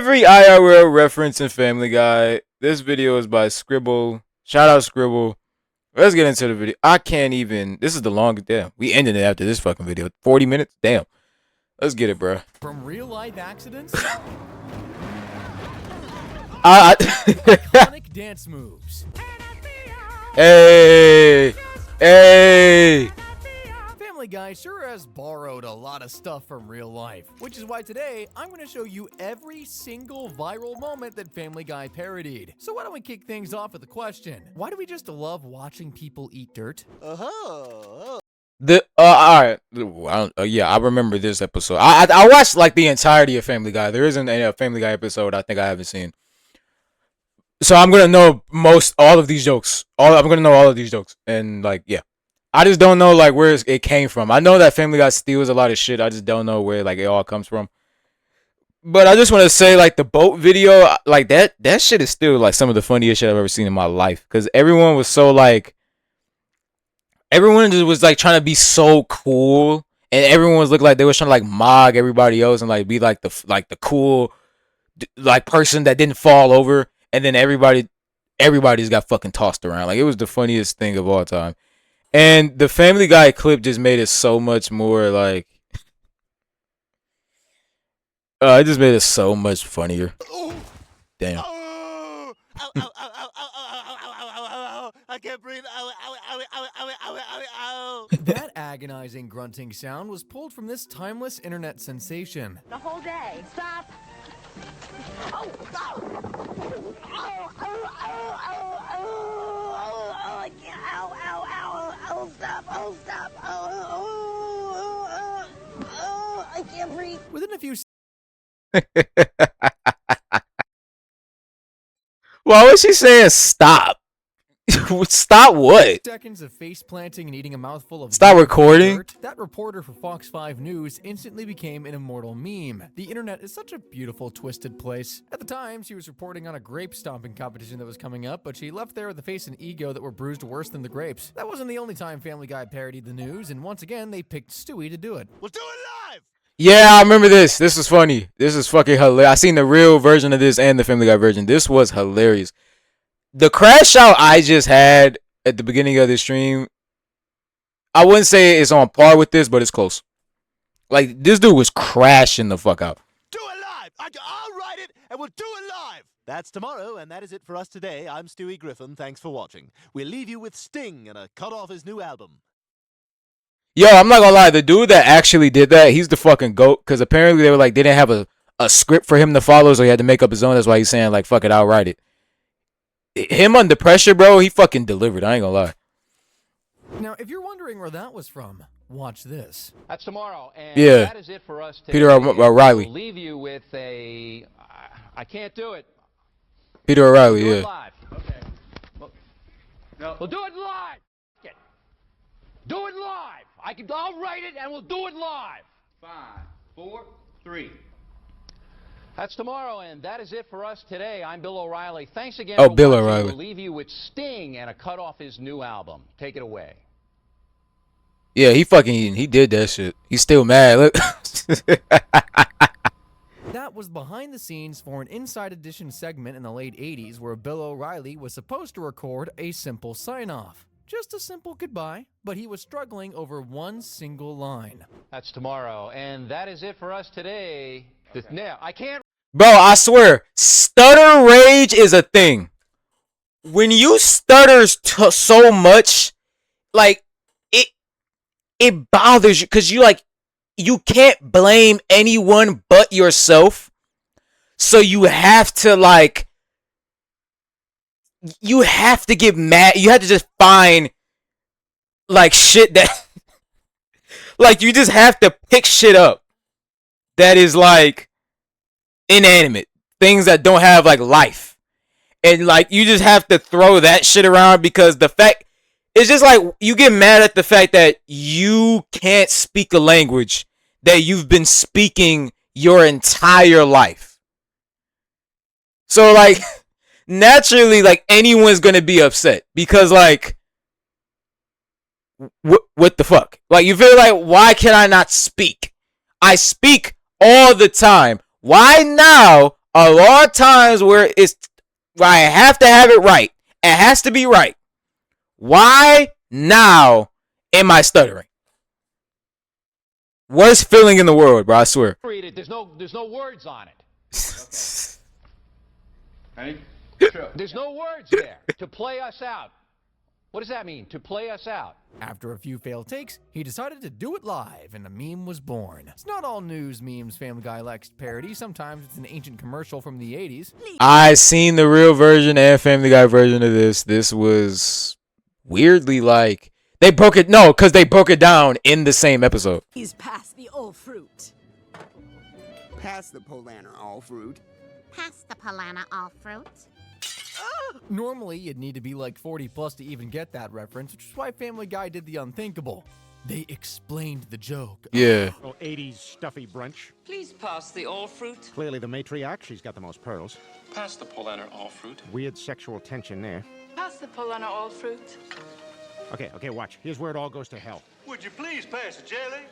every IRL reference in Family Guy. This video is by Scribble. Shout out Scribble. Let's get into the video. I can't even. This is the longest. Damn. We ended it after this fucking video. 40 minutes? Damn. Let's get it, bro. From real life accidents. Iconic dance moves. Hey. Hey. Family Guy sure has borrowed a lot of stuff from real life, which is why today I'm going to show you every single viral moment that Family Guy parodied. So why don't we kick things off with a question? Why do we just love watching people eat dirt? All right. Yeah, I remember this episode. I watched like the entirety of Family Guy. There isn't a Family Guy episode I think I haven't seen. So I'm gonna know all of these jokes. I'm gonna know all of these jokes, and like, yeah, I just don't know like where it came from. I know that Family Guy steals a lot of shit. I just don't know where like it all comes from. But I just want to say like the boat video, like that shit is still like some of the funniest shit I've ever seen in my life. Because everyone was so like, everyone just was like trying to be so cool, and everyone was looking like they was trying to like mog everybody else and like be like the cool like person that didn't fall over. And then everybody's got fucking tossed around. Like, it was the funniest thing of all time. And the Family Guy clip just made it so much more, like... it just made it so much funnier. Damn. I can't breathe. That agonizing grunting sound was pulled from this timeless internet sensation. The whole day. Stop. Oh, I can't. Ow, stop. I can't breathe. Within a few Why was she saying stop? Stop what? seconds of face planting and eating a mouthful of Stop recording? dirt, that reporter for Fox 5 News instantly became an immortal meme. The internet is such a beautiful, twisted place. At the time, she was reporting on a grape stomping competition that was coming up, but she left there with a face and ego that were bruised worse than the grapes. That wasn't the only time Family Guy parodied the news, and once again, they picked Stewie to do it. We'll do it live. Yeah, I remember this. This was funny. This is fucking hilarious. I seen the real version of this and the Family Guy version. This was hilarious. The crash out I just had at the beginning of the stream, I wouldn't say it's on par with this, but it's close. Like, this dude was crashing the fuck out. Do it live. I'll write it, and we'll do it live. That's tomorrow, and that is it for us today. I'm Stewie Griffin. Thanks for watching. We'll leave you with Sting and a cut off his new album. Yo, I'm not gonna lie. The dude that actually did that, he's the fucking GOAT. Because apparently they were like, they didn't have a script for him to follow, so he had to make up his own. That's why he's saying, like, fuck it, I'll write it. Him under pressure, bro, he fucking delivered. I ain't gonna lie. Now, if you're wondering where that was from, watch this. That's tomorrow, and Yeah. that is it for us today. Peter O'Reilly. We'll leave you with a... I can't do it. Peter O'Reilly, Do it yeah. live. Okay. We'll do it live. Do it live. I'll write it, and we'll do it live. 5, 4, 3. That's tomorrow, and that is it for us today. I'm Bill O'Reilly. Thanks again for Bill watching. O'Reilly. We'll leave you with Sting and a cut off his new album. Take it away. Yeah, he did that shit. He's still mad. Look. That was behind the scenes for an Inside Edition segment in the late 80s where Bill O'Reilly was supposed to record a simple sign-off. Just a simple goodbye, but he was struggling over one single line. That's tomorrow, and that is it for us today. Now, I can't... Bro, I swear, stutter rage is a thing. When you stutter so much, like, it bothers you because you can't blame anyone but yourself. So you have to get mad. You have to just find like shit that like you just have to pick shit up that is like inanimate, things that don't have like life, and like you just have to throw that shit around because the fact it's just like you get mad at the fact that you can't speak a language that you've been speaking your entire life. So like naturally, like anyone's gonna be upset because like what the fuck? Like you feel like, why can I not speak? I speak all the time. Why now a lot of times where I have to have it right. It has to be right. Why now am I stuttering? Worst feeling in the world, bro. I swear. Read it. There's no words on it. Ready? There's no words there. To play us out. What does that mean? To play us out. After a few failed takes, he decided to do it live, and a meme was born. It's not all news memes Family Guy likes to parody. Sometimes it's an ancient commercial from the 80s. I seen the real version and Family Guy version of this. This was weirdly like they broke it. No, because they broke it down in the same episode. He's past the all fruit. Pass the Polana all fruit. Pass the Polana all fruit. Normally, you'd need to be like 40 plus to even get that reference, which is why Family Guy did the unthinkable. They explained the joke. Yeah. Oh, 80s stuffy brunch. Please pass the all fruit. Clearly the matriarch. She's got the most pearls. Pass the Polana all fruit. Weird sexual tension there. Pass the Polana all fruit. Okay, watch. Here's where it all goes to hell. Would you please pass the jelly?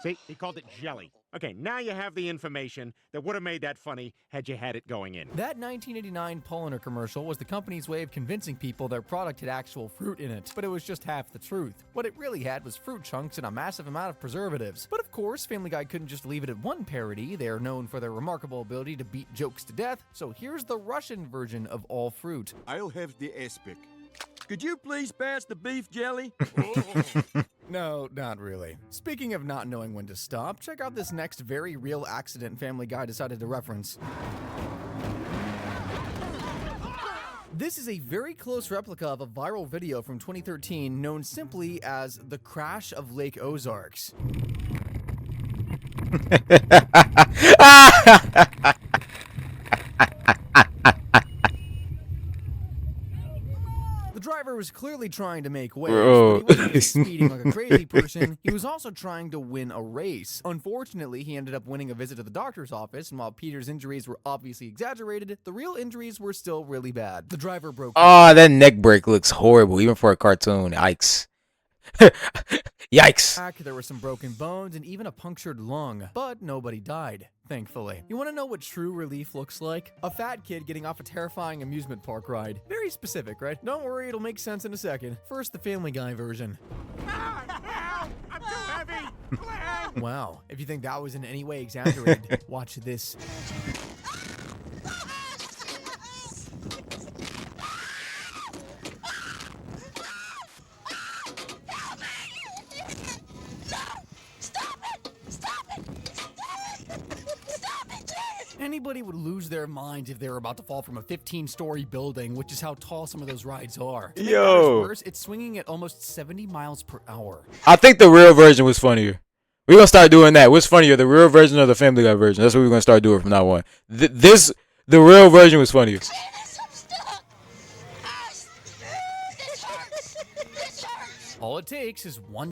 See, he called it jelly. Okay, now you have the information that would have made that funny had you had it going in. That 1989 Polliner commercial was the company's way of convincing people their product had actual fruit in it, but it was just half the truth. What it really had was fruit chunks and a massive amount of preservatives. But of course, Family Guy couldn't just leave it at one parody. They are known for their remarkable ability to beat jokes to death, so here's the Russian version of all fruit. I'll have the aspic. Could you please pass the beef jelly? No, not really. Speaking of not knowing when to stop, check out this next very real accident Family Guy decided to reference. This is a very close replica of a viral video from 2013 known simply as the Crash of Lake Ozarks. The driver was clearly trying to make waves, Bro. but he wasn't just speeding like a crazy person. He was also trying to win a race. Unfortunately, he ended up winning a visit to the doctor's office, and while Peter's injuries were obviously exaggerated, the real injuries were still really bad. The driver broke. Oh, that neck break looks horrible, even for a cartoon. Yikes. Yikes. Back, there were some broken bones and even a punctured lung, but nobody died, thankfully. You want to know what true relief looks like? A fat kid getting off a terrifying amusement park ride. Very specific, right? Don't worry, it'll make sense in a second. First, the Family Guy version. I'm too heavy! Wow, if you think that was in any way exaggerated, watch this. Anybody would lose their minds if they were about to fall from a 15-story building, which is how tall some of those rides are. To make matters worse, it's swinging at almost 70 miles per hour. I think the real version was funnier. We're going to start doing that. What's funnier, the real version or the Family Guy version? That's what we're going to start doing from now on. The real version was funnier. All it takes is one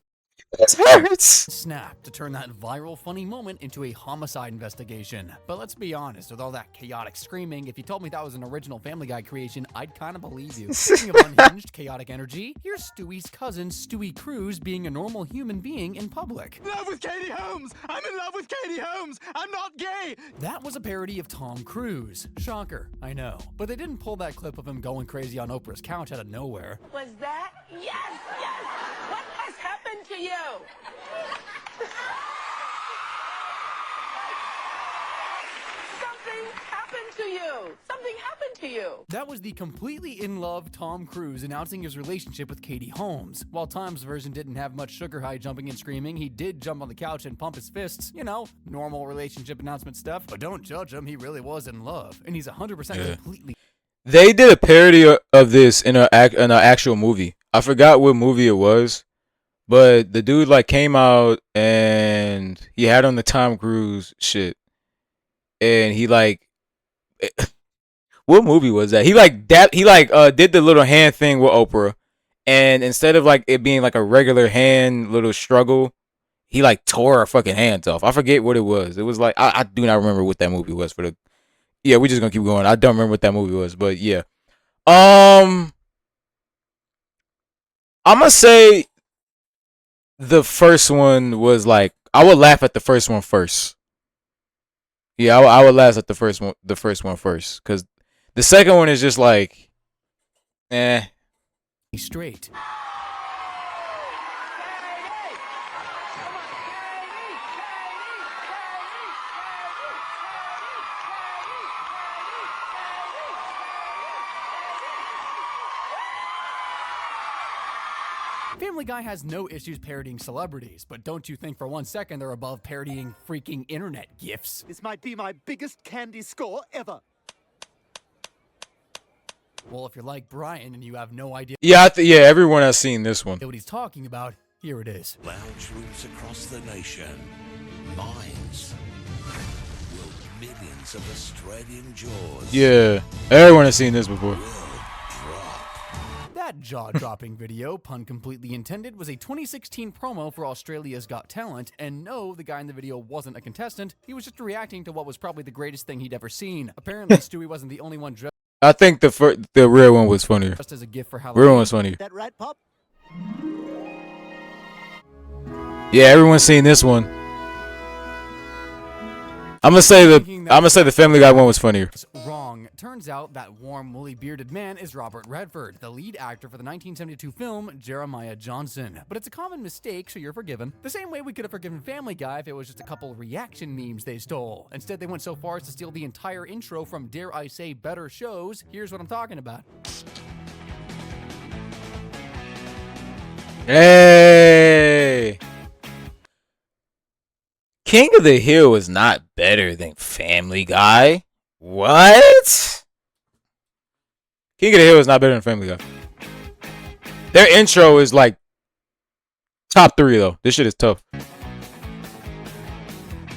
It hurts. snap to turn that viral funny moment into a homicide investigation. But let's be honest, with all that chaotic screaming, if you told me that was an original Family Guy creation, I'd kind of believe you. Speaking of unhinged, chaotic energy, here's Stewie's cousin, Stewie Cruz, being a normal human being in public. In love with Katie Holmes! I'm in love with Katie Holmes! I'm not gay! That was a parody of Tom Cruise. Shocker, I know. But they didn't pull that clip of him going crazy on Oprah's couch out of nowhere. Was that? Yes! What has happened to you? Something happened to you! Something happened to you! That was the completely in love Tom Cruise announcing his relationship with Katie Holmes. While Tom's version didn't have much sugar high jumping and screaming, he did jump on the couch and pump his fists. You know, normal relationship announcement stuff. But don't judge him, he really was in love. And he's 100% completely. They did a parody of this in an actual movie. I forgot what movie it was, but the dude like came out and he had on the Tom Cruise shit, and he like, what movie was that? He did the little hand thing with Oprah, and instead of like it being like a regular hand little struggle, he like tore her fucking hands off. I forget what it was. It was like I do not remember what that movie was for the. Yeah, we're just gonna keep going. I don't remember what that movie was, but yeah. I'm gonna say the first one was like I would laugh at the first one first. Yeah, I would last at the first one. The first one first, because the second one is just like, eh. Straight. Family Guy has no issues parodying celebrities, but don't you think for 1 second they're above parodying freaking internet gifs? This might be my biggest candy score ever. Well, if you're like Brian and you have no idea Yeah, yeah, everyone has seen this one. what he's talking about, here it is. Lounge rooms across the nation, mines, will millions of Australian jaws. Yeah, everyone has seen this before. That jaw-dropping video, pun completely intended, was a 2016 promo for Australia's Got Talent, and no, the guy in the video wasn't a contestant, he was just reacting to what was probably the greatest thing he'd ever seen. Apparently, Stewie wasn't the only one dressed I think the real one was funnier. as a gift for Halloween. Real one was funnier. That rat pop? Yeah, everyone's seen this one. I'm gonna say the Family Guy one was funnier. Wrong. Turns out that warm, woolly, bearded man is Robert Redford, the lead actor for the 1972 film Jeremiah Johnson. But it's a common mistake, so you're forgiven. The same way we could have forgiven Family Guy if it was just a couple reaction memes they stole. Instead, they went so far as to steal the entire intro from, dare I say, better shows. Here's what I'm talking about. Hey! King of the Hill is not better than Family Guy. What? King of the Hill is not better than Family Guy. Their intro is like top 3 though. This shit is tough.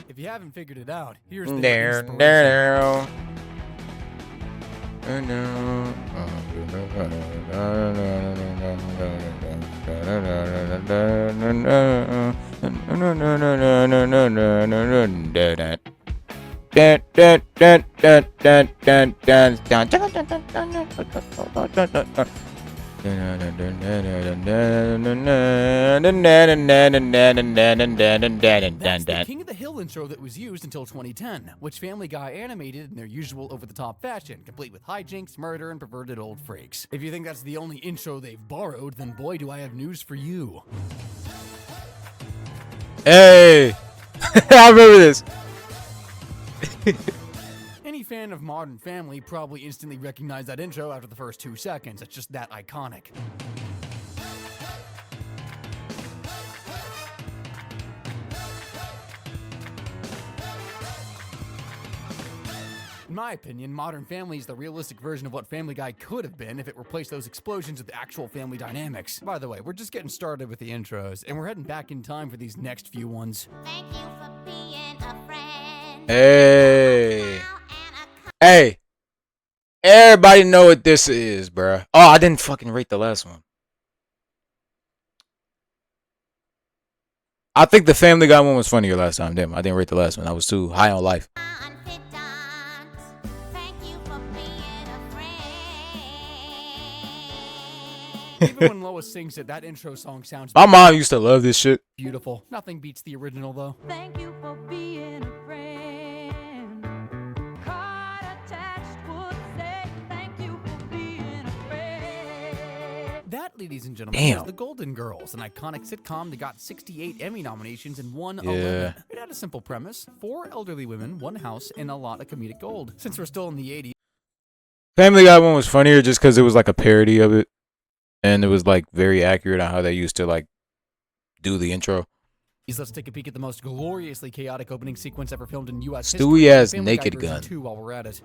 If you haven't figured it out, here's the That's the King of the Hill intro that was used until 2010, which Family Guy animated in their usual over-the-top fashion, complete with hijinks, murder, and perverted old freaks. If you think that's the only intro they've borrowed, then boy do I have news for you. Hey! I remember this. Any fan of Modern Family probably instantly recognized that intro after the first 2 seconds. It's just that iconic. In my opinion, Modern Family is the realistic version of what Family Guy could have been if it replaced those explosions with actual family dynamics. By the way, we're just getting started with the intros, and we're heading back in time for these next few ones. Thank you for being a friend. Hey. Hey. Everybody know what this is, bruh. Oh, I didn't fucking rate the last one. I think the Family Guy one was funnier last time. Damn, I didn't rate the last one. I was too high on life. Even when Lois sings it, that intro song sounds My mom used to love this shit. beautiful. Nothing beats the original, though. Thank you for being a friend. Card attached would say thank you for being a friend. That, ladies and gentlemen, Damn. is The Golden Girls, an iconic sitcom that got 68 Emmy nominations and won Yeah. 11. It had a simple premise: 4 elderly women, 1 house, and a lot of comedic gold. Since we're still in the 80s, Family Guy one was funnier just because it was like a parody of it. And it was like very accurate on how they used to like do the intro. let's take a peek at the most gloriously chaotic opening sequence ever filmed in U.S. Stewie history. has Family Guy Naked version Gun. 2 while we're at it.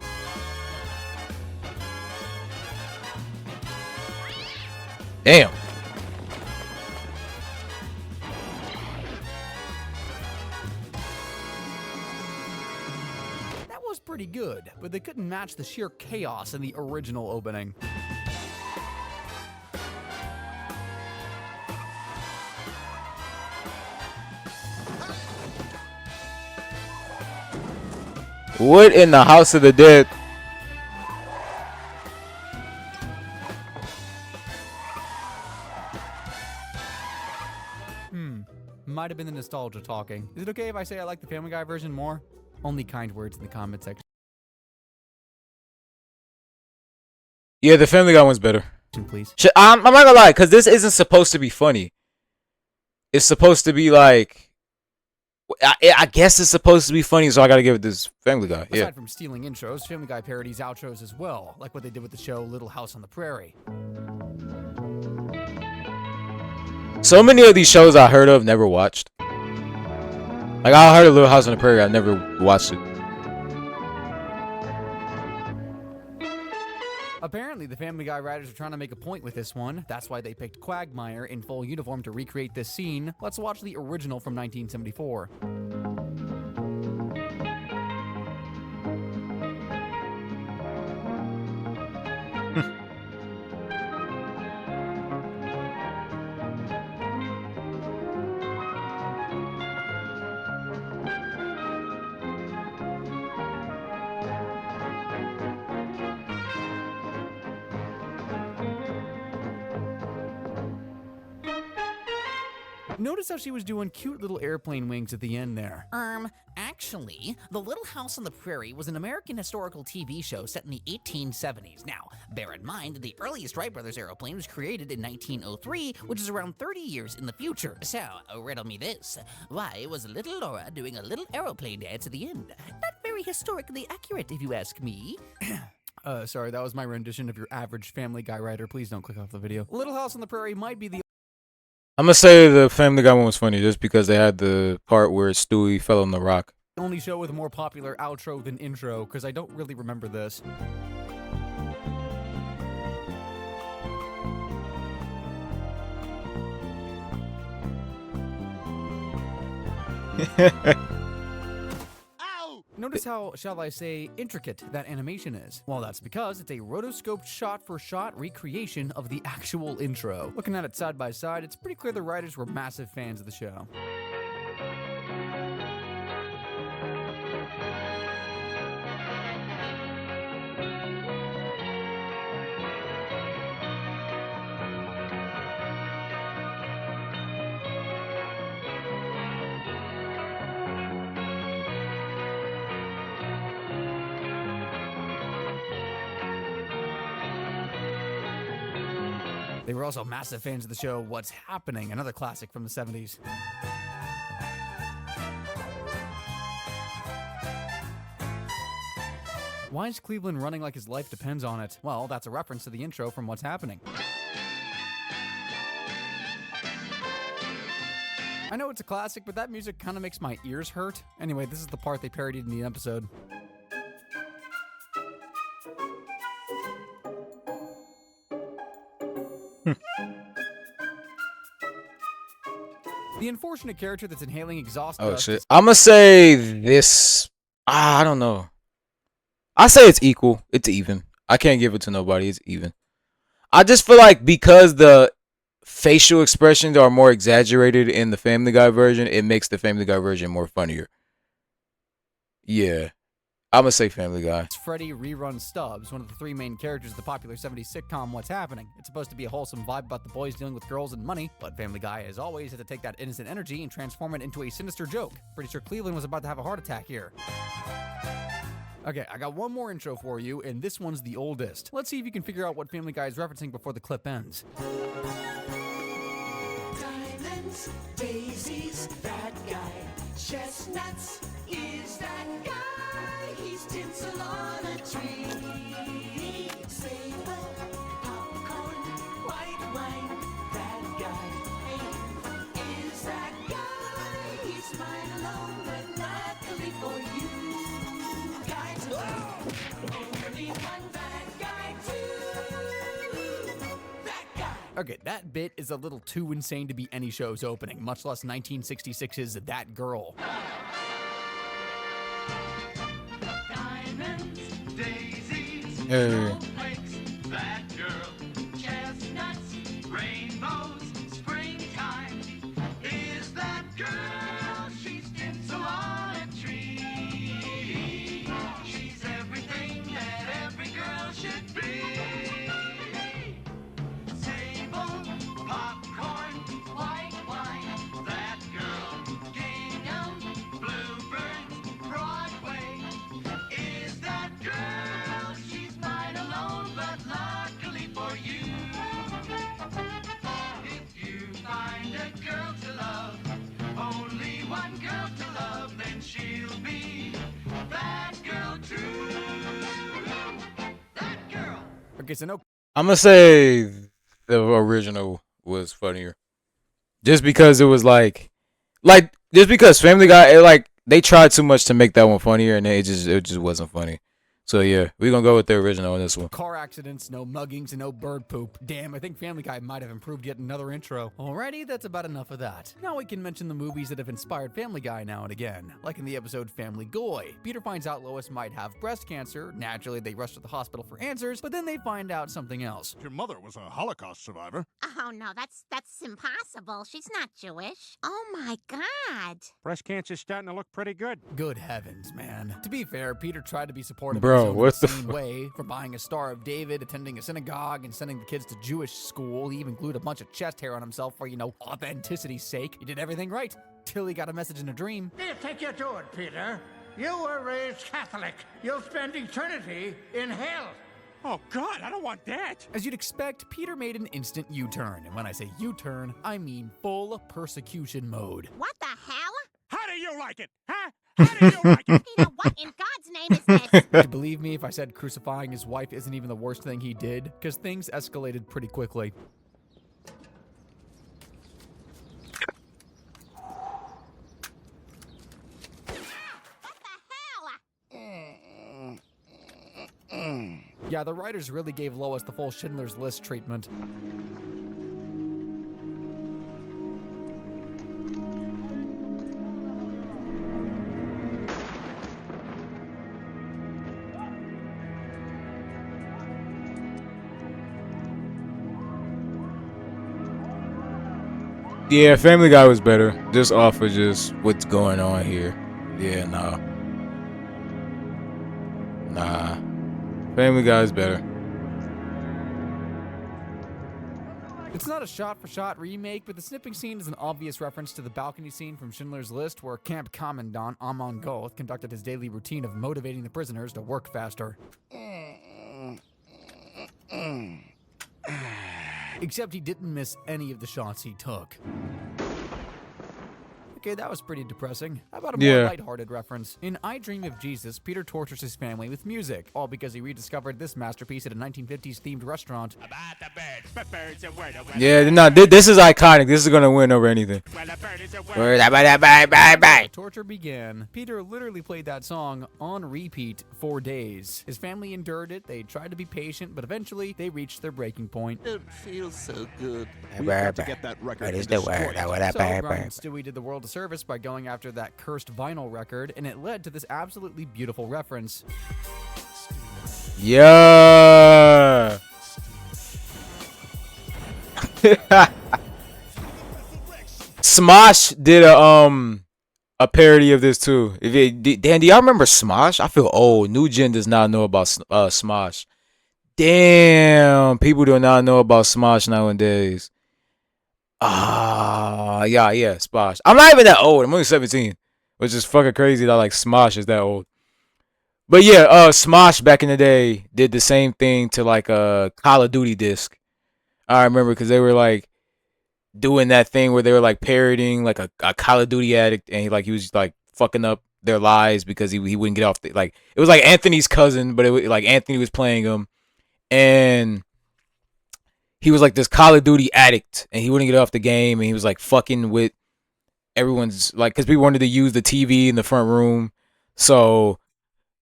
Damn. That was pretty good, but they couldn't match the sheer chaos in the original opening. What in the House of the Dead? Might have been the nostalgia talking. Is it okay if I say I like the Family Guy version more? Only kind words in the comment section, Yeah, the Family Guy one's better. please. I'm not gonna lie, because this isn't supposed to be funny. It's supposed to be like, I guess it's supposed to be funny, so I gotta give it this Family Guy. Yeah. Aside from stealing intros, Family Guy parodies outros as well, like what they did with the show Little House on the Prairie. So many of these shows I heard of, never watched. Like, I heard of Little House on the Prairie, I never watched it. Apparently, the Family Guy writers are trying to make a point with this one. That's why they picked Quagmire in full uniform to recreate this scene. Let's watch the original from 1974. Notice how she was doing cute little airplane wings at the end there. Actually, The Little House on the Prairie was an American historical TV show set in the 1870s. Now, bear in mind that the earliest Wright Brothers aeroplane was created in 1903, which is around 30 years in the future. So, riddle me this. Why was little Laura doing a little aeroplane dance at the end? Not very historically accurate, if you ask me. Sorry, that was my rendition of your average Family Guy writer. Please don't click off the video. Little House on the Prairie might be the I'm gonna say the Family Guy one was funny just because they had the part where Stewie fell on the rock. only show with a more popular outro than intro, because I don't really remember this. Notice how, shall I say, intricate that animation is. Well, that's because it's a rotoscoped shot-for-shot recreation of the actual intro. Looking at it side by side, it's pretty clear the writers were massive fans of the show. They were also massive fans of the show What's Happening, another classic from the 70s. Why is Cleveland running like his life depends on it? Well, that's a reference to the intro from What's Happening. I know it's a classic, but that music kind of makes my ears hurt. Anyway, this is the part they parodied in the episode. The unfortunate character that's inhaling exhaust Oh dust. shit! I'm gonna say this. I don't know. I say it's equal. It's even. I can't give it to nobody. It's even. I just feel like because the facial expressions are more exaggerated in the Family Guy version, it makes the Family Guy version more funnier. Yeah. I'm gonna say Family Guy. It's Freddy rerun Stubbs, one of the three main characters of the popular 70s sitcom What's Happening. It's supposed to be a wholesome vibe about the boys dealing with girls and money, but Family Guy, as always, had to take that innocent energy and transform it into a sinister joke. Pretty sure Cleveland was about to have a heart attack here. Okay, I got one more intro for you, and this one's the oldest. Let's see if you can figure out what Family Guy is referencing before the clip ends. Diamonds, daisies, that guy. Chestnuts, is that guy. He's tinsel on a tree. Sable, popcorn, white wine. That guy. Is that guy. He's mine alone, but luckily for you. Guy to only one bad guy too. That guy. Okay, that bit is a little too insane to be any show's opening, much less 1966's That Girl. Diamonds, daisies, Hey. snowflakes, that girl, chestnuts, rainbows, springtime. Is that girl? She's tinsel on a tree. She's everything that every girl should be. Sable, popcorn, white wine. That girl, gingham, bluebirds, Broadway. Okay, so no. I'm gonna say the original was funnier, just because it was just because Family Guy, like they tried too much to make that one funnier, and it just wasn't funny. So yeah, we're gonna go with the original on this one. Car accidents, no muggings, and no bird poop. Damn, I think Family Guy might have improved yet another intro. Alrighty, that's about enough of that. Now we can mention the movies that have inspired Family Guy now and again. Like in the episode Family Guy, Peter finds out Lois might have breast cancer. Naturally, they rush to the hospital for answers, but then they find out something else. Your mother was a Holocaust survivor. Oh, no, that's impossible. She's not Jewish. Oh, my God. Breast cancer's starting to look pretty good. Good heavens, man. To be fair, Peter tried to be supportive Bro, of his own what the insane way, from buying a Star of David, attending a synagogue, and sending the kids to Jewish school. He even glued a bunch of chest hair on himself for, authenticity's sake. He did everything right, till he got a message in a dream. Do you think you're doing, Peter? You were raised Catholic. You'll spend eternity in hell. Oh, God, I don't want that. As you'd expect, Peter made an instant U-turn. And when I say U-turn, I mean full persecution mode. What the hell? How do you like it, huh? How do you like it? Peter, what in God's name is this? Would you believe me if I said crucifying his wife isn't even the worst thing he did? Because things escalated pretty quickly. Yeah, the writers really gave Lois the full Schindler's List treatment. Yeah, Family Guy was better. Just off of just what's going on here. Yeah, nah. Family Guy is better. It's not a shot-for-shot remake, but the snipping scene is an obvious reference to the balcony scene from Schindler's List, where Camp Commandant Amon Goth conducted his daily routine of motivating the prisoners to work faster. Except he didn't miss any of the shots he took. Okay, that was pretty depressing. How about a more lighthearted reference? In I Dream of Jesus, Peter tortures his family with music, all because he rediscovered this masterpiece at a 1950s themed restaurant. About the birds a word. Yeah, no, this is iconic. This is gonna win over anything. Well, a bird is a word. Torture began. Peter literally played that song on repeat for days. His family endured it. They tried to be patient, but eventually they reached their breaking point. It feels so good. We've got to get that record. That is and the word. destroy it. So Brian and Stewie did the world a service by going after that cursed vinyl record, and it led to this absolutely beautiful reference. Yeah. Smosh did a parody of this too. Dan, do y'all remember Smosh? I feel old. New gen does not know about Smosh. Damn, people do not know about Smosh nowadays. Yeah, Smosh. I'm not even that old. I'm only 17, which is fucking crazy that like Smosh is that old. But yeah, Smosh back in the day did the same thing to like a Call of Duty disc. I remember because they were like doing that thing where they were like parodying like a Call of Duty addict, and he was like fucking up their lives because he wouldn't get off it was like Anthony's cousin, but it was like Anthony was playing him, and he was like this Call of Duty addict, and he wouldn't get off the game, and he was like fucking with everyone's like, because people wanted to use the TV in the front room, so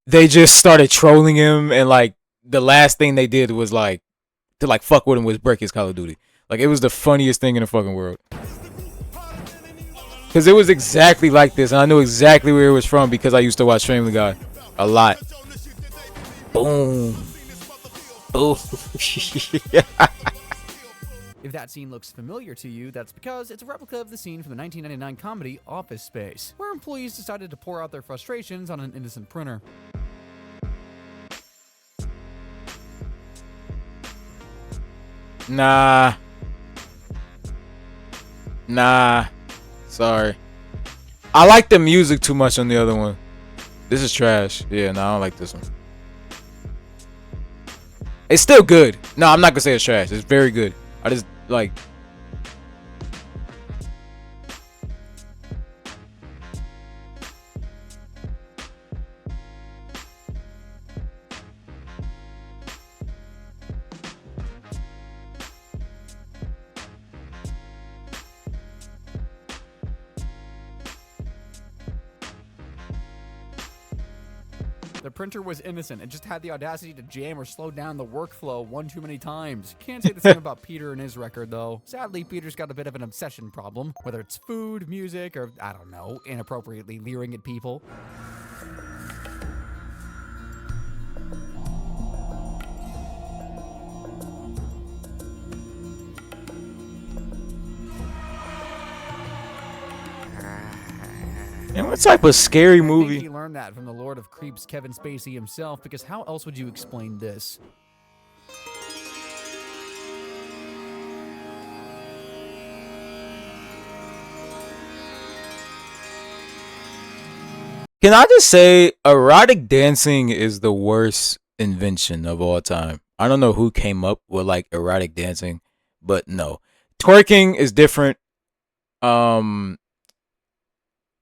they just started trolling him, and like the last thing they did was like to like fuck with him was break his Call of Duty. Like it was the funniest thing in the fucking world, because it was exactly like this, and I knew exactly where it was from because I used to watch Family Guy a lot. Boom. Boom. If that scene looks familiar to you, that's because it's a replica of the scene from the 1999 comedy Office Space, where employees decided to pour out their frustrations on an innocent printer. Nah. Sorry. I like the music too much on the other one. This is trash. Yeah, no, I don't like this one. It's still good. No, I'm not gonna say it's trash. It's very good. I just like. The printer was innocent and just had the audacity to jam or slow down the workflow one too many times. Can't say the same about Peter and his record, though. Sadly, Peter's got a bit of an obsession problem, whether it's food, music, or, I don't know, inappropriately leering at people. And what type of scary movie? I think he learned that from the Lord of Creeps, Kevin Spacey himself, because how else would you explain this? Can I just say, erotic dancing is the worst invention of all time. I don't know who came up with like erotic dancing, but no. Twerking is different.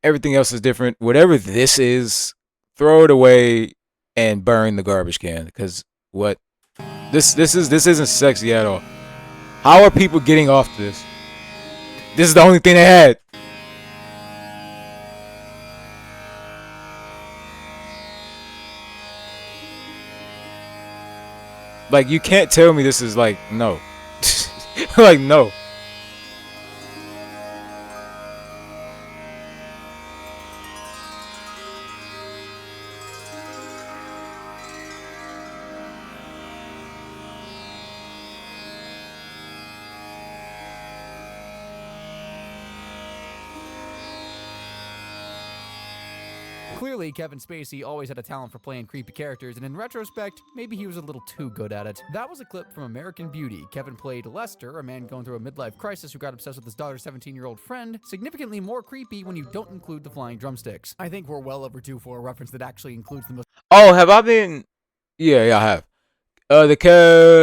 Everything else is different. Whatever this is, throw it away and burn the garbage can. Because what? This isn't sexy at all. How are people getting off this? This is the only thing they had. Like, you can't tell me this is like, no. Like, no. Clearly, Kevin Spacey always had a talent for playing creepy characters, and in retrospect, maybe he was a little too good at it. That was a clip from American Beauty. Kevin played Lester, a man going through a midlife crisis who got obsessed with his daughter's 17-year-old friend, significantly more creepy when you don't include the flying drumsticks. I think we're well overdue for a reference that actually includes the most— Oh, have I been? Yeah, I have.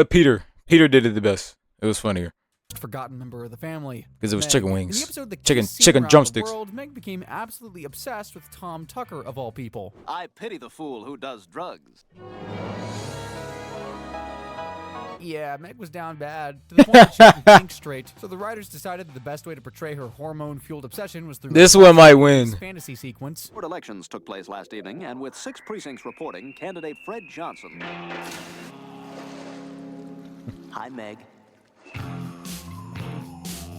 Peter did it the best. It was funnier. forgotten member of the family. Because it was Meg. chicken In wings. the episode, The Chicken Kids See Around the drumsticks. World, Meg became absolutely obsessed with Tom Tucker, of all people. I pity the fool who does drugs. Yeah, Meg was down bad, to the point that she couldn't think straight. So the writers decided that the best way to portray her hormone-fueled obsession was through This one might win. fantasy sequence. Board elections took place last evening, and with 6 precincts reporting, candidate Fred Johnson. Hi, Meg.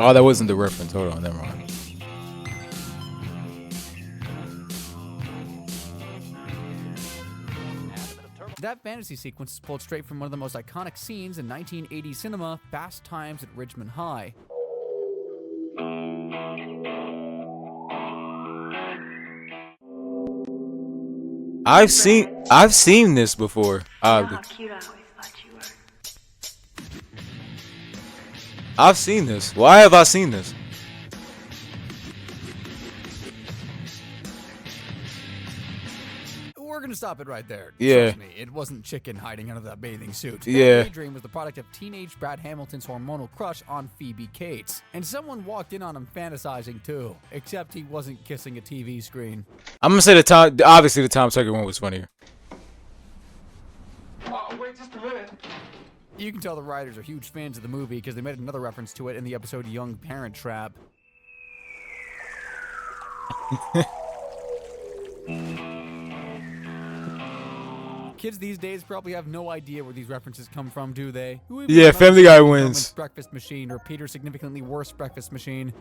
Oh, that wasn't the reference. Hold on, never mind. That fantasy sequence is pulled straight from one of the most iconic scenes in 1980s cinema, Fast Times at Ridgemont High. I've seen this before. I've seen this. Why have I seen this? We're gonna stop it right there. Yeah. Trust me, it wasn't chicken hiding under that bathing suit. Yeah. That daydream was the product of teenage Brad Hamilton's hormonal crush on Phoebe Cates. And someone walked in on him fantasizing too, except he wasn't kissing a TV screen. I'm gonna say obviously the Tom Tucker one was funnier. Oh, wait just a minute. You can tell the writers are huge fans of the movie because they made another reference to it in the episode Young Parent Trap. Kids these days probably have no idea where these references come from, do they? Who even Yeah, remembers Family Guy Herman's wins. Breakfast Machine or Peter's significantly worse Breakfast Machine.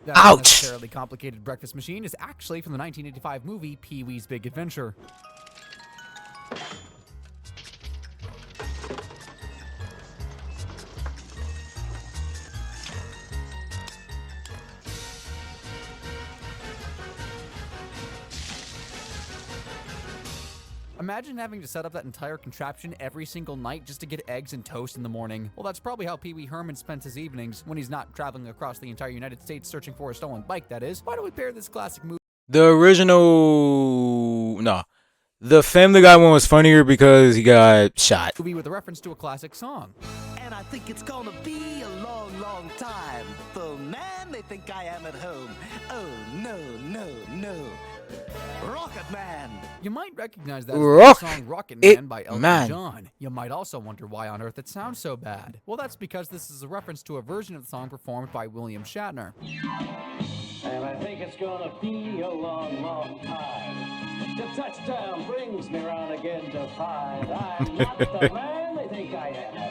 That Ouch! unnecessarily complicated breakfast machine is actually from the 1985 movie Pee-wee's Big Adventure. Imagine having to set up that entire contraption every single night just to get eggs and toast in the morning. Well, that's probably how Pee Wee Herman spends his evenings when he's not traveling across the entire United States searching for a stolen bike, that is. Why don't we pair this classic movie? The original, no, the Family Guy one was funnier because he got shot. With a reference to a classic song. man, I think it's gonna be a long, long time. The man they think I am at home. Oh, no, no, no. Rocket Man. You might recognize that Rock song Rocket it Man by Elton man. John. You might also wonder why on earth it sounds so bad. Well, that's because this is a reference to a version of the song performed by William Shatner. And I think it's gonna be a long, long time. The touchdown brings me round again to find I'm not the man they think I am. No.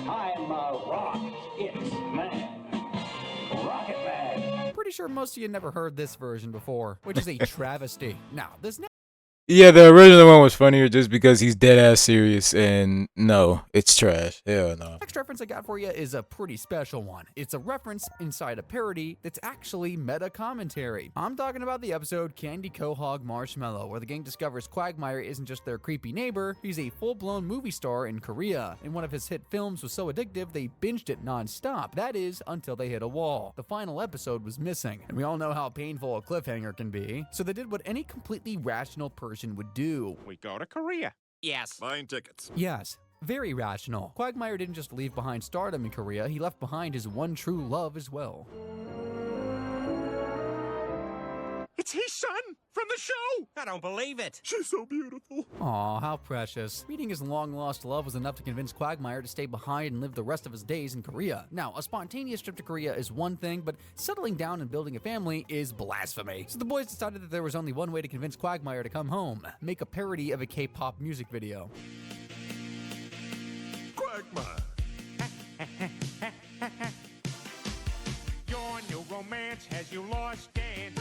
I'm a rocket man. Rocket Man. Pretty sure most of you never heard this version before, which is a travesty. Now, this Yeah, the original one was funnier just because he's dead ass serious, and no, it's trash. Hell no. next reference I got for you is a pretty special one. It's a reference inside a parody that's actually meta commentary. I'm talking about the episode Candy Quahog Marshmallow, where the gang discovers Quagmire isn't just their creepy neighbor, he's a full-blown movie star in Korea. And one of his hit films was so addictive they binged it non-stop. That is, until they hit a wall. The final episode was missing, and we all know how painful a cliffhanger can be. So they did what any completely rational person would do. We go to Korea. Yes. Buying tickets. Yes. Very rational. Quagmire didn't just leave behind stardom in Korea, he left behind his one true love as well. It's his son from the show. I don't believe it. She's so beautiful. Aw, how precious. Meeting his long-lost love was enough to convince Quagmire to stay behind and live the rest of his days in Korea. Now, a spontaneous trip to Korea is one thing, but settling down and building a family is blasphemy. So the boys decided that there was only one way to convince Quagmire to come home. Make a parody of a K-pop music video. Quagmire. Your new romance has you lost and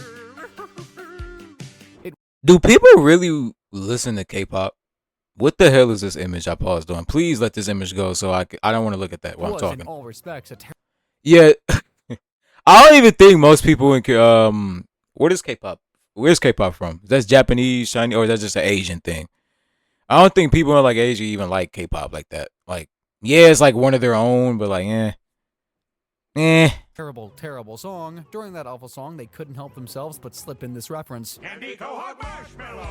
Do people really listen to K-pop? What the hell is this image I paused on? Please let this image go so I don't want to look at that while I'm Was, talking. in all respects, a Yeah. I don't even think most people in what is K-pop? Where's K-pop from? Is that Japanese, Chinese, or is that just an Asian thing? I don't think people in like Asia even like K-pop like that. Like, yeah, it's like one of their own, but like, terrible, terrible song. During that awful song, they couldn't help themselves but slip in this reference. Candy Quahog Marshmallow.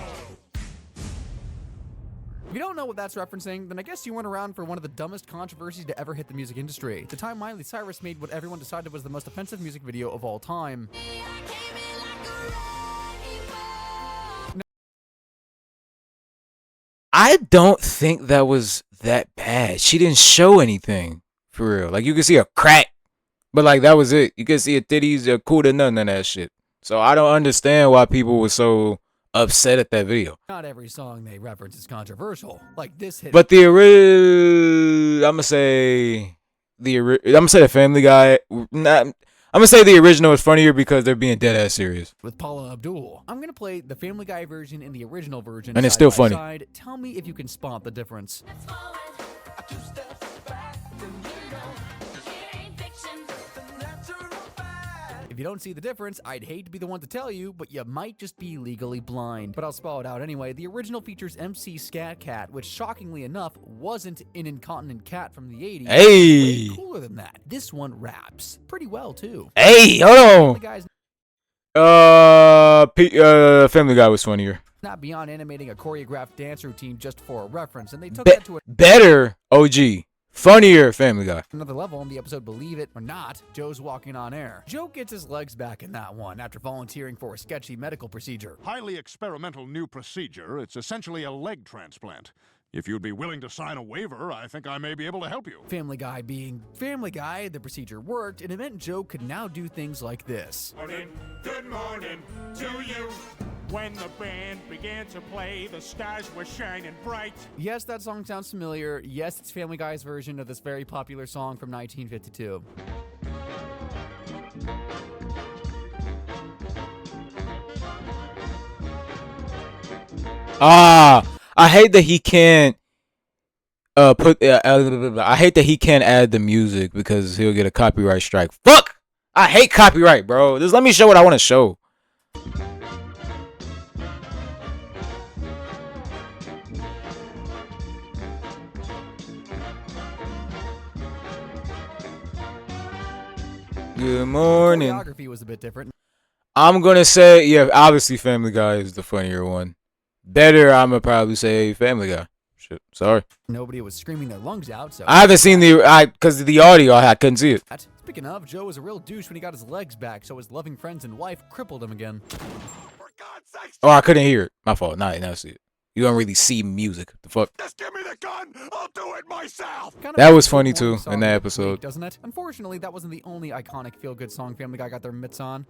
If you don't know what that's referencing, then I guess you weren't around for one of the dumbest controversies to ever hit the music industry. The time Miley Cyrus made what everyone decided was the most offensive music video of all time. I don't think that was that bad. She didn't show anything for real. Like you could see a crack, but like that was it. You could see her titties, are cool to none of that shit. So I don't understand why people were so upset at that video. Not every song they reference is controversial. Like this hit. But the I'm gonna say the Family Guy. I'm gonna say the original is funnier because they're being dead ass serious. With Paula Abdul. I'm gonna play the Family Guy version and the original version. And it's still funny. Side. Tell me if you can spot the difference. If you don't see the difference, I'd hate to be the one to tell you, but you might just be legally blind. But I'll spell it out anyway. The original features MC Scat Cat, which shockingly enough wasn't an incontinent cat from the 80s. Hey! Way cooler than that. This one raps pretty well too. Hey, hold on. Family Guy was funnier. Not beyond animating a choreographed dance routine just for a reference, and they took that to better OG. Funnier Family Guy. Another level in the episode Believe It or Not, Joe's walking on air. Joe gets his legs back in that one after volunteering for a sketchy medical procedure. Highly experimental new procedure. It's essentially a leg transplant. If you'd be willing to sign a waiver, I think I may be able to help you. Family Guy being Family Guy, the procedure worked, and it meant Joe could now do things like this. Good morning to you. When the band began to play, the stars were shining bright. Yes, that song sounds familiar. Yes, it's Family Guy's version of this very popular song from 1952. I hate that he can't I hate that he can't add the music because he'll get a copyright strike. Fuck! I hate copyright, bro. Just let me show what I want to show. Good morning. Choreography was a bit different. I'm gonna say, yeah, obviously Family Guy is the funnier one. Better, I'm gonna probably say Family Guy. shit. Sorry. Nobody was screaming their lungs out, so... I haven't seen because of the audio, I couldn't see it. Speaking of, Joe was a real douche when he got his legs back, so his loving friends and wife crippled him again. Oh, I couldn't hear it. My fault. Now see it. You don't really see music. The fuck? Just give me the gun. I'll do it myself. That was funny too in that episode. Week, doesn't it? Unfortunately, that wasn't the only iconic feel-good song Family Guy got their mitts on.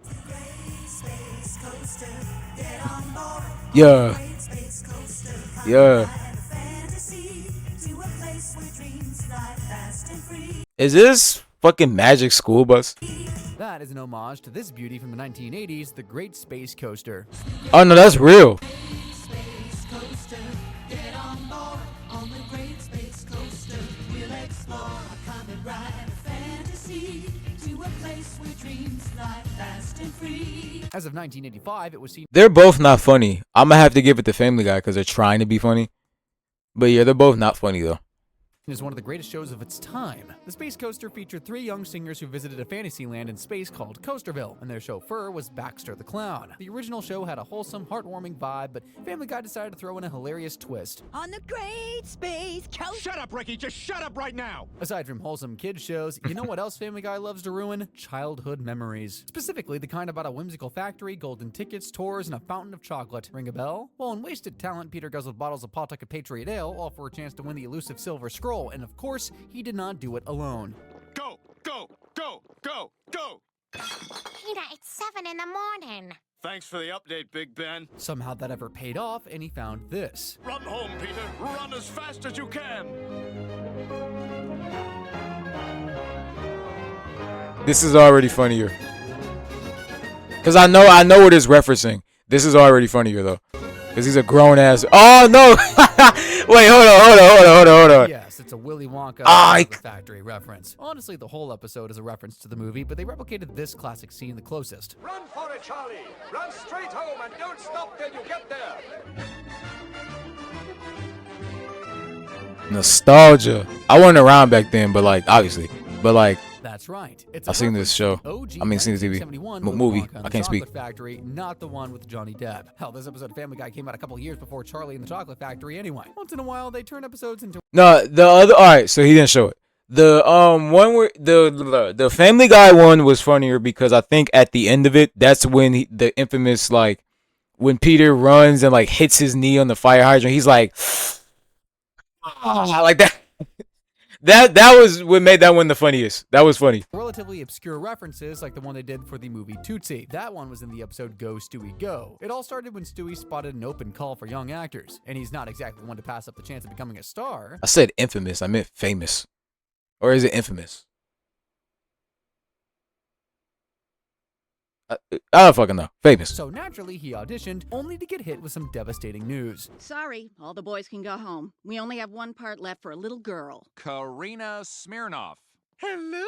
Yeah. Yeah. Is this fucking Magic School Bus? That is an homage to this beauty from the 1980s, the Great Space Coaster. Oh no, that's real. As of 1985, it was seen. They're both not funny. I'm gonna have to give it to Family Guy because they're trying to be funny. But yeah, they're both not funny though. Is one of the greatest shows of its time. The Space Coaster featured 3 young singers who visited a fantasy land in space called Coasterville, and their chauffeur was Baxter the Clown. The original show had a wholesome, heartwarming vibe, but Family Guy decided to throw in a hilarious twist. On the Great Space Coaster. Shut up, Ricky. Just shut up right now. Aside from wholesome kids shows, you know what else Family Guy loves to ruin? Childhood memories. Specifically, the kind about a whimsical factory, golden tickets, tours, and a fountain of chocolate. Ring a bell? Well, in Wasted Talent, Peter guzzled bottles of Pawtucket Patriot Ale, all for a chance to win the elusive Silver Scroll, and of course, he did not do it alone. Go, go, go, go, go. Peter, it's 7 in the morning. Thanks for the update, Big Ben. Somehow that ever paid off, and he found this. Run home, Peter. Run as fast as you can. This is already funnier. Cause I know what it's referencing. This is already funnier though. Cause he's a grown ass. Oh no! Wait, hold on. Yes, it's a Willy Wonka factory reference. Honestly, the whole episode is a reference to the movie, but they replicated this classic scene the closest. Run for it, Charlie! Run straight home and don't stop till you get there! Nostalgia. I wasn't around back then, but like obviously, but like. That's right. I've seen this show. I mean, seen the TV movie. I can't speak. Factory, not the one with Johnny Depp. Hell, this episode of Family Guy came out a couple years before Charlie and the Chocolate Factory. Anyway, once in a while they turn episodes into. No, the other. All right, so he didn't show it. The one where the Family Guy one was funnier because I think at the end of it, that's when the infamous like when Peter runs and like hits his knee on the fire hydrant. He's like, like that. That was what made that one the funniest. That was funny. Relatively obscure references like the one they did for the movie Tootsie. That one was in the episode Go Stewie Go. It all started when Stewie spotted an open call for young actors, and he's not exactly one to pass up the chance of becoming a star. I said infamous. I meant famous. Or is it infamous? I don't fucking know. Famous. So naturally, he auditioned, only to get hit with some devastating news. Sorry, all the boys can go home. We only have one part left for a little girl. Karina Smirnoff. Hello,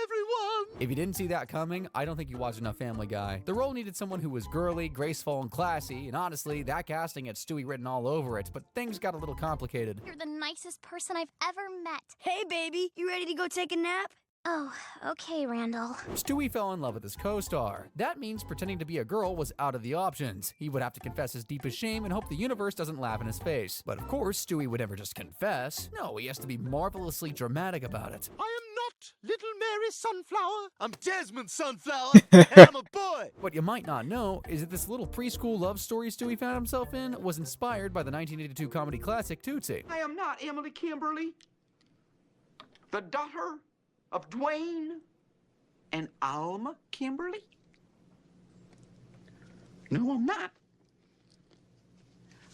everyone. If you didn't see that coming, I don't think you watched enough Family Guy. The role needed someone who was girly, graceful, and classy, and honestly, that casting had Stewie written all over it, but things got a little complicated. You're the nicest person I've ever met. Hey, baby, you ready to go take a nap? Oh, okay, Randall. Stewie fell in love with his co-star. That means pretending to be a girl was out of the options. He would have to confess his deepest shame and hope the universe doesn't laugh in his face. But of course, Stewie would never just confess. No, he has to be marvelously dramatic about it. I am not Little Mary Sunflower. I'm Desmond Sunflower, and I'm a boy. What you might not know is that this little preschool love story Stewie found himself in was inspired by the 1982 comedy classic Tootsie. I am not Emily Kimberly, the daughter of Dwayne and Alma Kimberly? No, I'm not.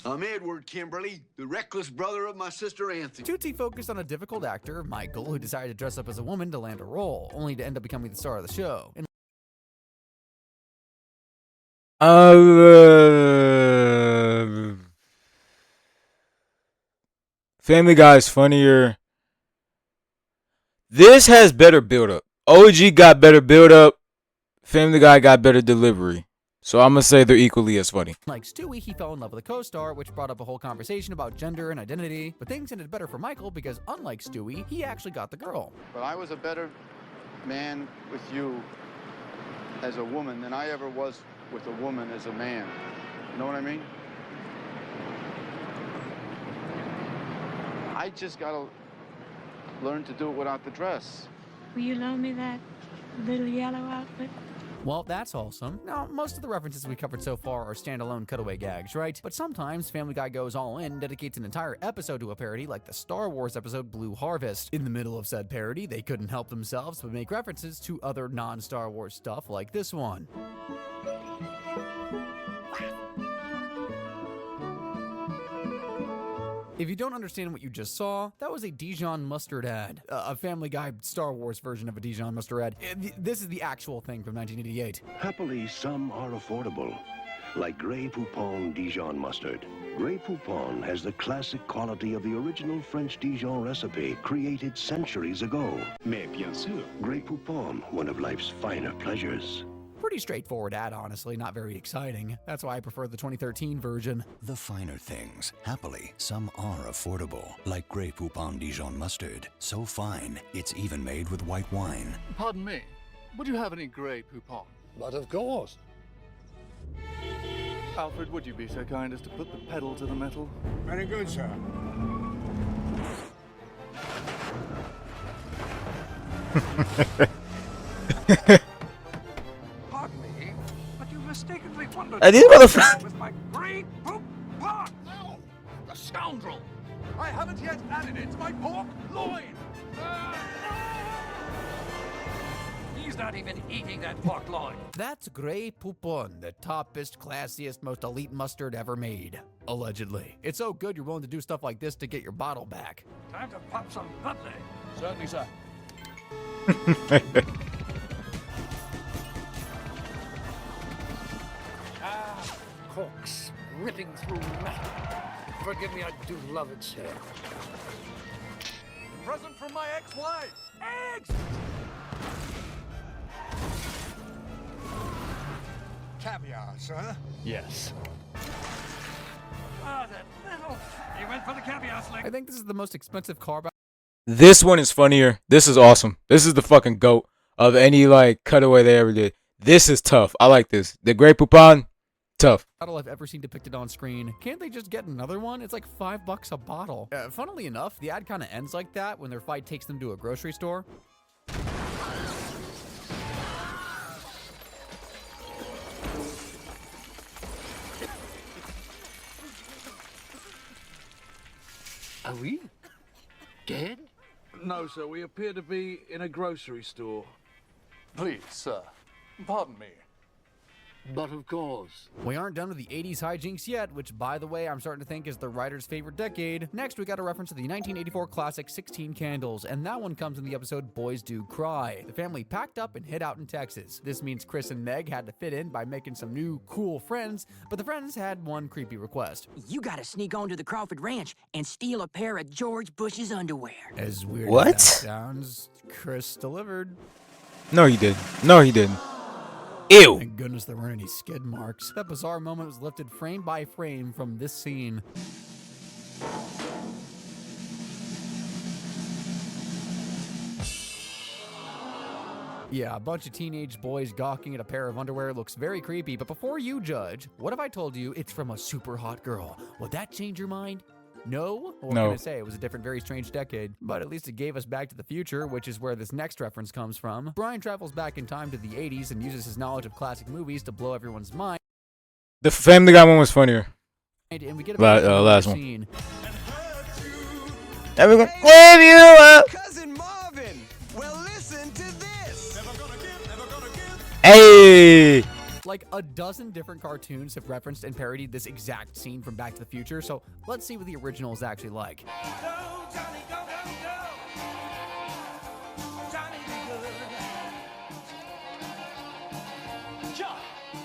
I'm Edward Kimberly, the reckless brother of my sister Anthony. Tootsie focused on a difficult actor, Michael, who decided to dress up as a woman to land a role, only to end up becoming the star of the show. And Family Guy is funnier. This has better build-up. OG got better build-up. Family Guy got better delivery. So I'm going to say they're equally as funny. Like Stewie, he fell in love with a co-star, which brought up a whole conversation about gender and identity. But things ended better for Michael because, unlike Stewie, he actually got the girl. But I was a better man with you as a woman than I ever was with a woman as a man. You know what I mean? I just gotta learn to do it without the dress. Will you loan me that little yellow outfit? Well, that's awesome. Now, most of the references we covered so far are standalone cutaway gags, right? But sometimes Family Guy goes all in and dedicates an entire episode to a parody, like the Star Wars episode Blue Harvest. In the middle of said parody, they couldn't help themselves but make references to other non-Star Wars stuff like this one. If you don't understand what you just saw, that was a Dijon mustard ad. A Family Guy Star Wars version of a Dijon mustard ad. This is the actual thing from 1988. Happily, some are affordable, like Grey Poupon Dijon mustard. Grey Poupon has the classic quality of the original French Dijon recipe created centuries ago. Mais bien sûr. Grey Poupon, one of life's finer pleasures. Pretty straightforward ad, honestly, not very exciting. That's why I prefer the 2013 version. The finer things. Happily, some are affordable, like Grey Poupon Dijon mustard. So fine, it's even made with white wine. Pardon me, would you have any Grey Poupon? But of course. Alfred, would you be so kind as to put the pedal to the metal? Very good, sir. Pardon me, but you mistakenly wondered These motherfuckers. with my Grey Poupon. No! The scoundrel! I haven't yet added it to my pork loin! He's not even eating that pork loin. That's Grey Poupon, the toppest, classiest, most elite mustard ever made. Allegedly. It's so good you're willing to do stuff like this to get your bottle back. Time to pop some bubbly. Certainly, sir. Corks ripping through metal. Forgive me, I do love it, sir. Present from my ex-wife! Eggs! Caviar, sir? Yes. Ah, that metal. He went for the caviar slick. I think this is the most expensive car battle This one is funnier. This is awesome. This is the fucking GOAT of any like cutaway they ever did. This is tough. I like this. The Grey Poupon, tough. I've ever seen depicted on screen. Can't they just get another one? It's like $5 a bottle. Funnily enough, the ad kind of ends like that when their fight takes them to a grocery store. Are we dead? No, sir, we appear to be in a grocery store. Please, sir. Pardon me. But of course. We aren't done with the 80s hijinks yet, which, by the way, I'm starting to think is the writer's favorite decade. Next, we got a reference to the 1984 classic 16 Candles, and that one comes in the episode Boys Do Cry. The family packed up and hid out in Texas. This means Chris and Meg had to fit in by making some new, cool friends, but the friends had one creepy request. You gotta sneak onto the Crawford Ranch and steal a pair of George Bush's underwear. As weird What? as that sounds, Chris delivered. No, he did. No, he didn't. Ew. Thank goodness there weren't any skid marks. That bizarre moment was lifted frame by frame from this scene. Yeah, a bunch of teenage boys gawking at a pair of underwear looks very creepy, but before you judge, what if I told you it's from a super hot girl? Would that change your mind? No? What No. can I say? It was a different, very strange decade. But at least it gave us Back to the Future, which is where this next reference comes from. Brian travels back in time to the 80s and uses his knowledge of classic movies to blow everyone's mind. The Family Guy one was funnier. And we get a last one. scene. And we're gonna live you up. Cousin Marvin, well listen to this. Never gonna give. Hey. Like a dozen different cartoons have referenced and parodied this exact scene from Back to the Future, so let's see what the original is actually like.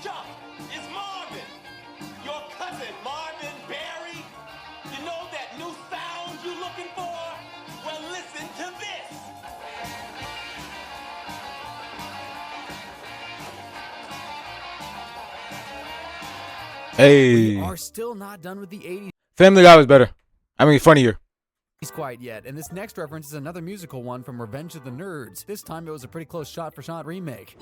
Chuck, it's Marvin. Your cousin, Marvin Barry. You know that new sound you looking for? Well, listen to this. Hey. We are still not done with the 80s Family Guy was better. I mean, funnier. quite yet, and this next reference is another musical one from Revenge of the Nerds. This time it was a pretty close shot-for-shot remake.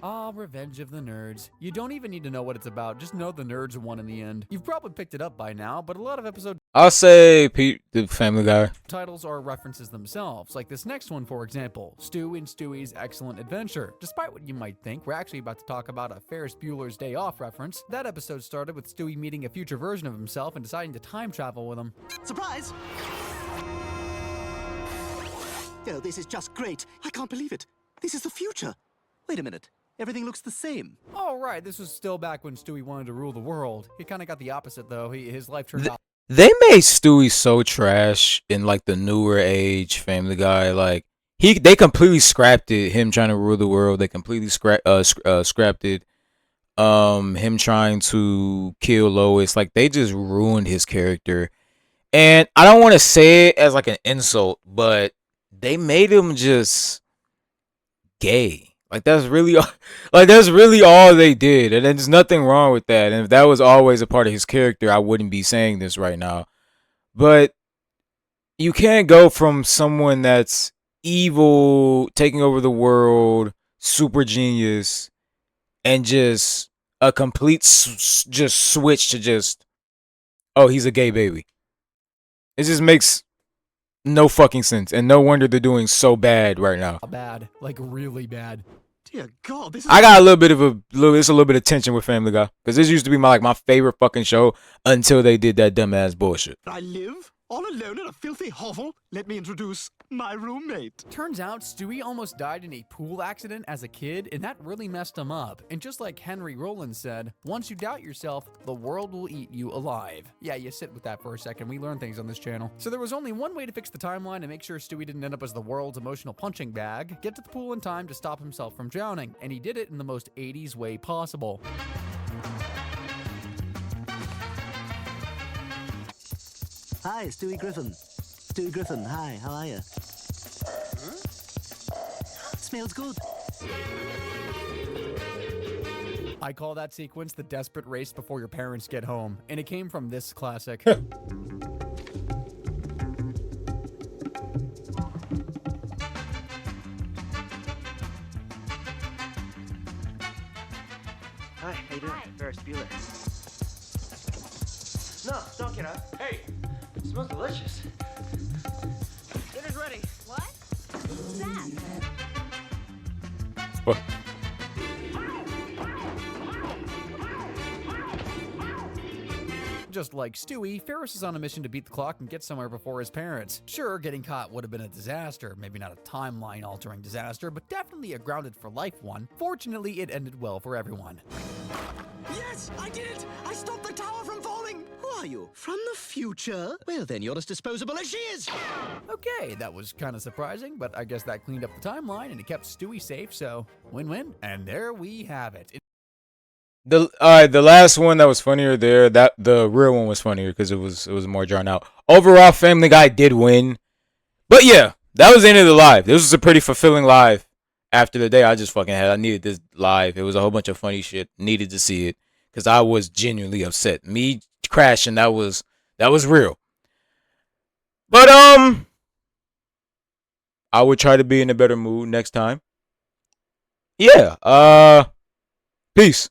Ah, Revenge of the Nerds. You don't even need to know what it's about, just know the nerds won in the end. You've probably picked it up by now, but a lot of episode I'll say Pete, the Family Guy. titles are references themselves, like this next one, for example, Stu and Stewie's Excellent Adventure. Despite what you might think, we're actually about to talk about a Ferris Bueller's Day Off reference. That episode started with Stewie meeting a future version of himself and deciding to time travel with him. Surprise! Oh, this is just great. I can't believe it. This is the future. Wait a minute. Everything looks the same. Oh, right, this was still back when Stewie wanted to rule the world. He kind of got the opposite, though. His life turned out. They made Stewie so trash in like the newer age Family Guy. Like they completely scrapped it. Him trying to rule the world. They completely scrapped it. Him trying to kill Lois. Like they just ruined his character. And I don't want to say it as like an insult, but they made him just gay. Like that's really all they did, and there's nothing wrong with that. And if that was always a part of his character, I wouldn't be saying this right now. But you can't go from someone that's evil, taking over the world, super genius, and just a complete just switch to just, oh, he's a gay baby. It just makes no fucking sense, and no wonder they're doing so bad right now. Bad, like really bad. Dear God, this is... I got a little bit of tension with Family Guy, because this used to be my favorite fucking show until they did that dumbass bullshit. I live all alone in a filthy hovel. Let me introduce my roommate. Turns out Stewie almost died in a pool accident as a kid, and that really messed him up. And just like Henry Rollins said, once you doubt yourself, the world will eat you alive. Yeah, you sit with that for a second. We learn things on this channel. So there was only one way to fix the timeline and make sure Stewie didn't end up as the world's emotional punching bag: get to the pool in time to stop himself from drowning. And he did it in the most 80s way possible. Hi, Stewie Griffin. Stewie Griffin, hi, how are you? Smells good. I call that sequence the desperate race before your parents get home, and it came from this classic. Hi, how you doing? Ferris Bueller. No, don't get up. Hey, it smells delicious. Dinner's ready. What? What's that? What? Just like Stewie, Ferris is on a mission to beat the clock and get somewhere before his parents. Sure, getting caught would have been a disaster, maybe not a timeline-altering disaster, but definitely a grounded-for-life one. Fortunately, it ended well for everyone. Yes, I did it! I stopped the tower from falling! Who are you? From the future? Well, then you're as disposable as she is! Okay, that was kind of surprising, but I guess that cleaned up the timeline and it kept Stewie safe, so win-win. And there we have it. The last one that was funnier there, that the real one was funnier because it was more drawn out. Overall, Family Guy did win. But yeah, that was the end of the live. This was a pretty fulfilling live. After the day I just fucking had, I needed this live. It was a whole bunch of funny shit. Needed to see it because I was genuinely upset. Me crashing, that was real. But I would try to be in a better mood next time. Yeah. Peace.